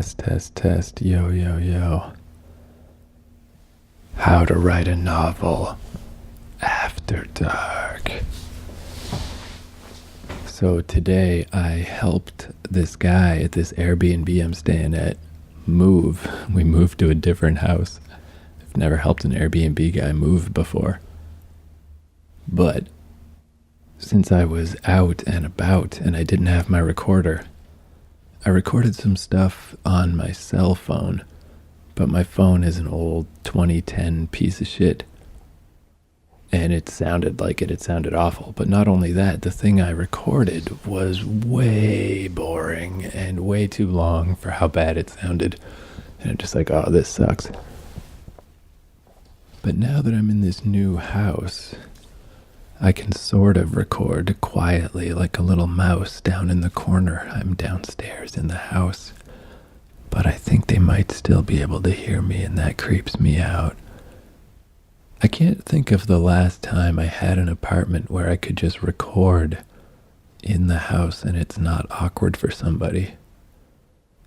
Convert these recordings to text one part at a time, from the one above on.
Test, test, test. Yo, yo, yo. How to write a novel after dark. So today I helped this guy at this Airbnb I'm staying at move. We moved to a different house. I've never helped an Airbnb guy move before. But since I was out and about and I didn't have my recorder, I recorded some stuff on my cell phone, but my phone is an old 2010 piece of shit. And it sounded like it sounded awful. But not only that, the thing I recorded was way boring and way too long for how bad it sounded. And I'm just like, oh, this sucks. But now that I'm in this new house, I can sort of record quietly like a little mouse down in the corner. I'm downstairs in the house. But I think they might still be able to hear me, and that creeps me out. I can't think of the last time I had an apartment where I could just record in the house and it's not awkward for somebody.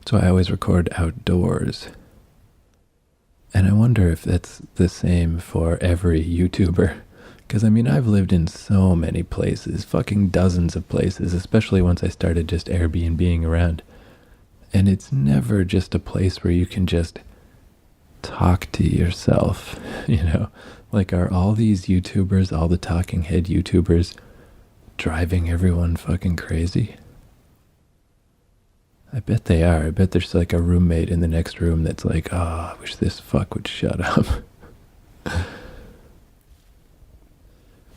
So I always record outdoors. And I wonder if that's the same for every YouTuber. Because, I mean, I've lived in so many places, fucking dozens of places, especially once I started just Airbnb-ing around. And it's never just a place where you can just talk to yourself, you know? Like, are all these YouTubers, all the talking head YouTubers, driving everyone fucking crazy? I bet they are. I bet there's like a roommate in the next room that's like, oh, I wish this fuck would shut up.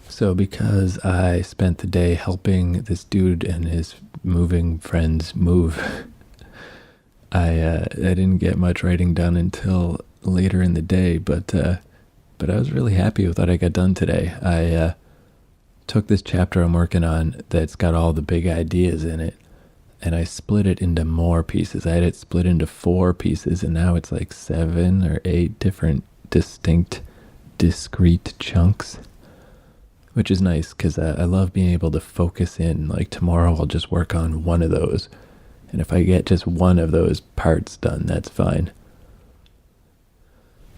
So because I spent the day helping this dude and his moving friends move, I didn't get much writing done until later in the day, but I was really happy with what I got done today. I took this chapter I'm working on that's got all the big ideas in it, and I split it into more pieces. I had it split into 4 pieces, and now it's like 7 or 8 different distinct, discrete chunks, which is nice because I love being able to focus in. Like tomorrow I'll just work on one of those, and if I get just one of those parts done, that's fine.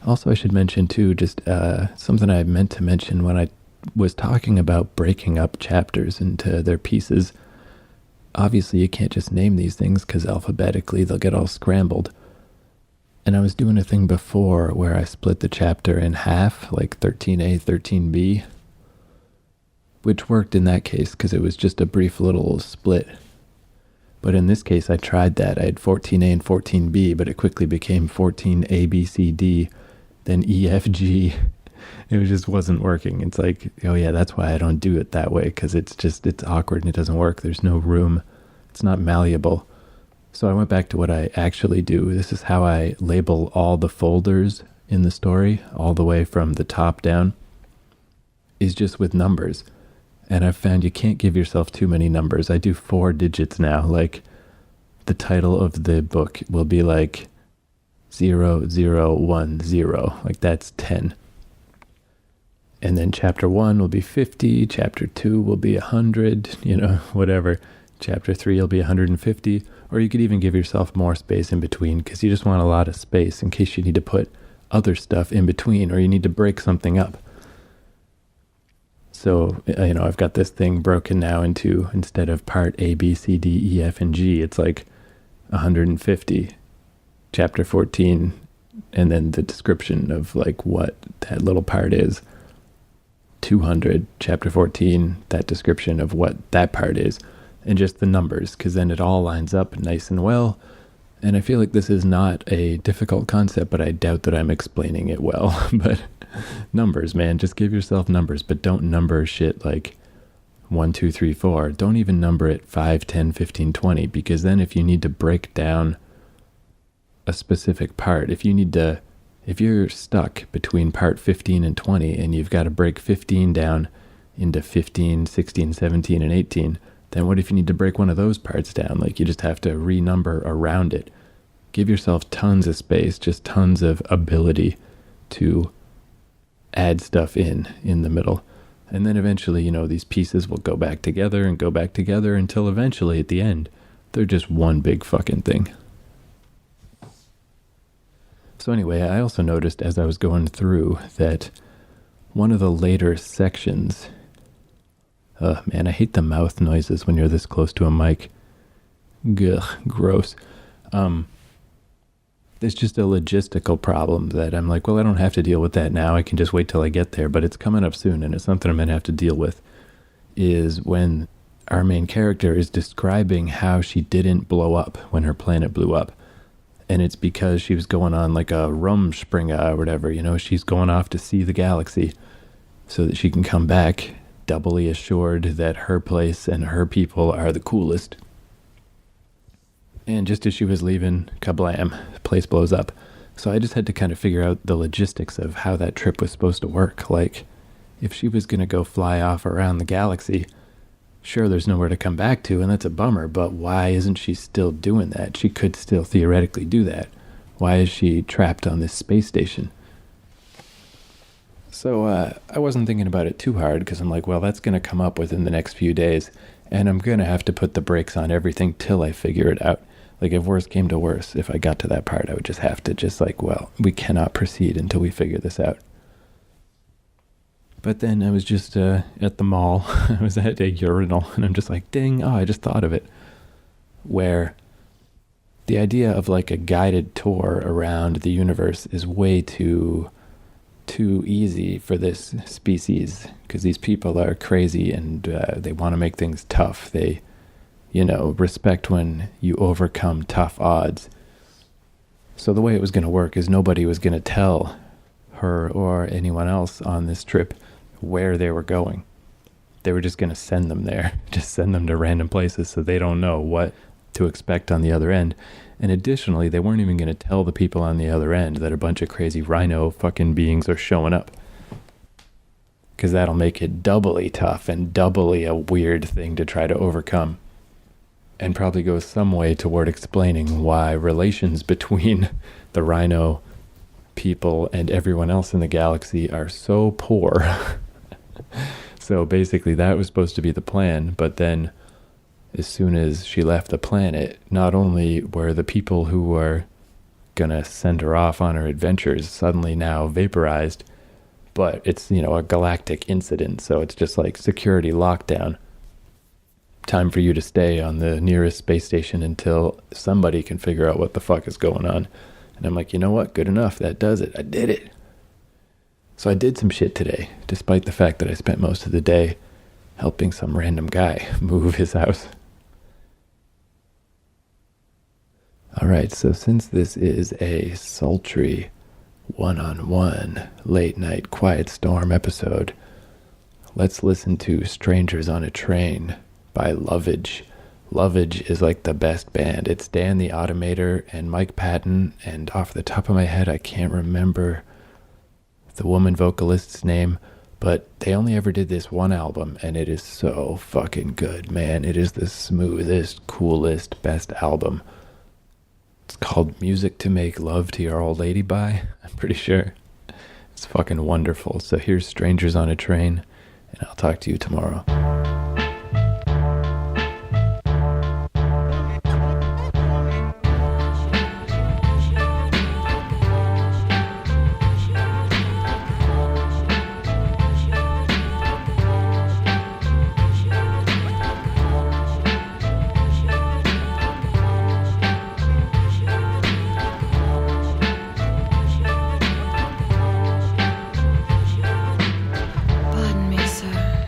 Also, I should mention too, just something I meant to mention when I was talking about breaking up chapters into their pieces. Obviously, you can't just name these things because alphabetically they'll get all scrambled. And I was doing a thing before where I split the chapter in half, like 13A, 13B, which worked in that case because it was just a brief little split. But in this case, I tried that. I had 14A and 14B, but it quickly became 14A, B, C, D, then E, F, G. It just wasn't working. It's like, oh yeah, that's why I don't do it that way, because it's awkward and it doesn't work. There's no room. It's not malleable. So I went back to what I actually do. This is how I label all the folders in the story, all the way from the top down, is just with numbers. And I've found you can't give yourself too many numbers. I do 4 digits now. Like the title of the book will be like 0010. Like that's 10. And then chapter 1 will be 50. Chapter 2 will be 100, you know, whatever. Chapter 3 will be 150. Or you could even give yourself more space in between because you just want a lot of space in case you need to put other stuff in between or you need to break something up. So, you know, I've got this thing broken now into, instead of part A, B, C, D, E, F, and G, it's like 150, chapter 14, and then the description of like what that little part is. 200, chapter 14, that description of what that part is, and just the numbers, because then it all lines up nice and well. And I feel like this is not a difficult concept, but I doubt that I'm explaining it well. But numbers, man, just give yourself numbers, but don't number shit like 1, 2, 3, 4. Don't even number it 5, 10, 15, 20, because then if you need to break down a specific part, if you're stuck between part 15 and 20 and you've got to break 15 down into 15, 16, 17, and 18, then what if you need to break one of those parts down? Like you just have to renumber around it. Give yourself tons of space, just tons of ability to add stuff in the middle. And then eventually, you know, these pieces will go back together and go back together until eventually at the end, they're just one big fucking thing. So anyway, I also noticed as I was going through that one of the later sections, man, I hate the mouth noises when you're this close to a mic. Gugh, gross. There's just a logistical problem that I'm like, well, I don't have to deal with that now. I can just wait till I get there, but it's coming up soon, and it's something I'm going to have to deal with, is when our main character is describing how she didn't blow up when her planet blew up. And it's because she was going on like a Rumspringa or whatever, she's going off to see the galaxy so that she can come back doubly assured that her place and her people are the coolest. And just as she was leaving, kablam, the place blows up. So I just had to kind of figure out the logistics of how that trip was supposed to work. Like, if she was going to go fly off around the galaxy, sure, there's nowhere to come back to, and that's a bummer, but why isn't she still doing that? She could still theoretically do that. Why is she trapped on this space station? So I wasn't thinking about it too hard, because I'm like, well, that's going to come up within the next few days, and I'm going to have to put the brakes on everything till I figure it out. Like, if worse came to worse, if I got to that part, I would just have to well, we cannot proceed until we figure this out. But then I was just at the mall. I was at a urinal, and I'm just like, ding, I just thought of it. Where the idea of like a guided tour around the universe is way too easy for this species, because these people are crazy and they want to make things tough. They, respect when you overcome tough odds. So the way it was going to work is nobody was going to tell her or anyone else on this trip where they were going. They were just going to send them there, just send them to random places so they don't know what to expect on the other end. And additionally, they weren't even going to tell the people on the other end that a bunch of crazy rhino fucking beings are showing up, because that'll make it doubly tough and doubly a weird thing to try to overcome, and probably go some way toward explaining why relations between the rhino people and everyone else in the galaxy are so poor. So basically that was supposed to be the plan, but then as soon as she left the planet, not only were the people who were gonna send her off on her adventures suddenly now vaporized, but it's, a galactic incident, so it's just like security lockdown. Time for you to stay on the nearest space station until somebody can figure out what the fuck is going on. And I'm like, you know what? Good enough. That does it. I did it. So I did some shit today, despite the fact that I spent most of the day helping some random guy move his house. All right, so since this is a sultry one-on-one late night quiet storm episode, let's listen to Strangers on a Train by Lovage. Lovage is like the best band. It's Dan the Automator and Mike Patton, and off the top of my head I can't remember the woman vocalist's name, but they only ever did this one album, and it is so fucking good, man. It is the smoothest, coolest, best album. It's called Music to Make Love to Your Old Lady by, I'm pretty sure. It's fucking wonderful. So here's Strangers on a Train, and I'll talk to you tomorrow. Pardon me, sir.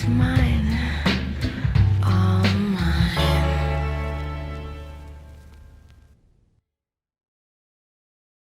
smile.